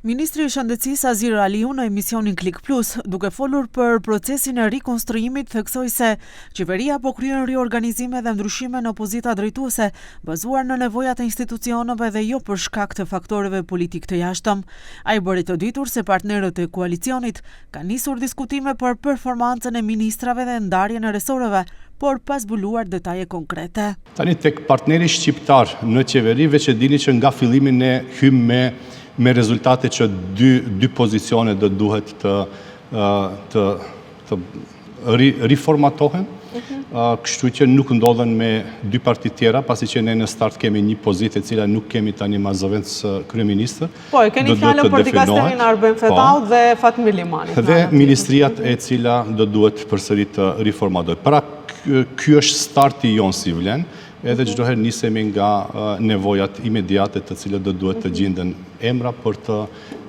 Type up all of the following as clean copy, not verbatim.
Ministri i Shëndetësisë Azir Aliu në emisionin Klik Plus, duke folur për procesin e rikonstruimit, theksoi se qeveria po kryen riorganizime dhe ndryshime në opozita drejtuese, bazuar në nevojat e institucioneve dhe jo për shkak të faktoreve politik të jashtëm. Ai bëri të ditur se partnerët e koalicionit kanë nisur diskutime për performancën e ministrave dhe ndarjen e resoreve, por pas zbuluar detaje konkrete. Tani tek partneri shqiptar në qeveri, veç e dini që nga fillimi ne hym me rezultate që dy pozicione do duhet të riformatohen, kështu që nuk ndodhen me dy partit tjera, pasi që ne në start kemi një pozitë e cila nuk kemi tani ma zëvendës kryeministër. Po, e keni fjallën për dikasterin Arben Fetaut dhe Fatmir Limani. Dhe ministriat e cila do duhet përsëri të riformatohet. Pra, ky është starti jonë si vlen, edhe çdo herë nisemi nga nevojat imediate të cilët do duhet të gjenden emra për të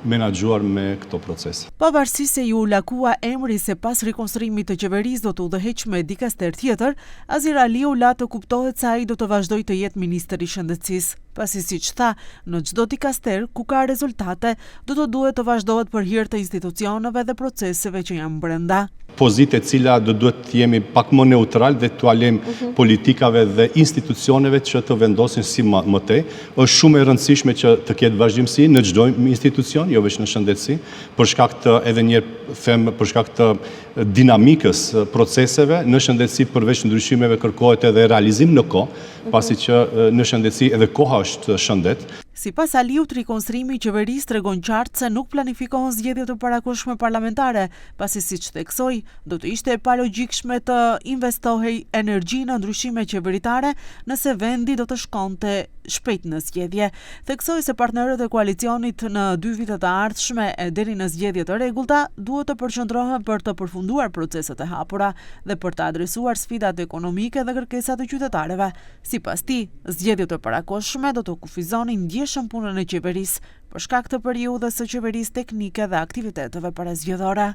menaxhuar me këto procese. Pavarësisht se ju lakua emri se pas rikonstruimit të qeverisë do të udhëheq me dikaster tjetër, Azir Aliu la të kuptohet se ai do të vazhdojë të jetë ministër i shëndetësisë, pasi siç tha, në çdo dikaster ku ka rezultate, do të duhet të vazhdohet për hir të institucioneve dhe proceseve që janë brenda. Pozitë e cila do duhet të jemi pak më neutral dhe të alem politikave dhe institucioneve që të vendosin si më tej. Është shumë e rëndësishme që të ketë vazhdimsi në çdo institucion, jo vetëm në shëndetësi, për shkak të edhe një them për shkak të dinamikës proceseve në shëndetësi, përveç ndryshimeve kërkohet edhe realizim në kohë, pasi që në shëndetësi edhe koha është shëndet. Sipas Aliut, rikonstruimi i qeverisë tregon qartë se nuk planifikohen zgjedhje të parakohshme parlamentare, pasi siç theksoi, do të ishte e palogjikshme të investohej energji në ndryshime qeveritare nëse vendi do të shkonte shpejt në zgjedhje. Theksoi se partnerët e koalicionit në 2 vitet e ardhshme e deri në zgjedhje të rregullta duhet të përqendrohen për të përfunduar proceset e hapura dhe për të adresuar sfidat ekonomike dhe kërkesat e qytetarëve. Sipas tij, zgjedhjet e parakohshme do të kufizonin ndjeshëm punën e qeverisë për shkak të periudhës së qeverisë teknike dhe aktiviteteve parazgjedhore.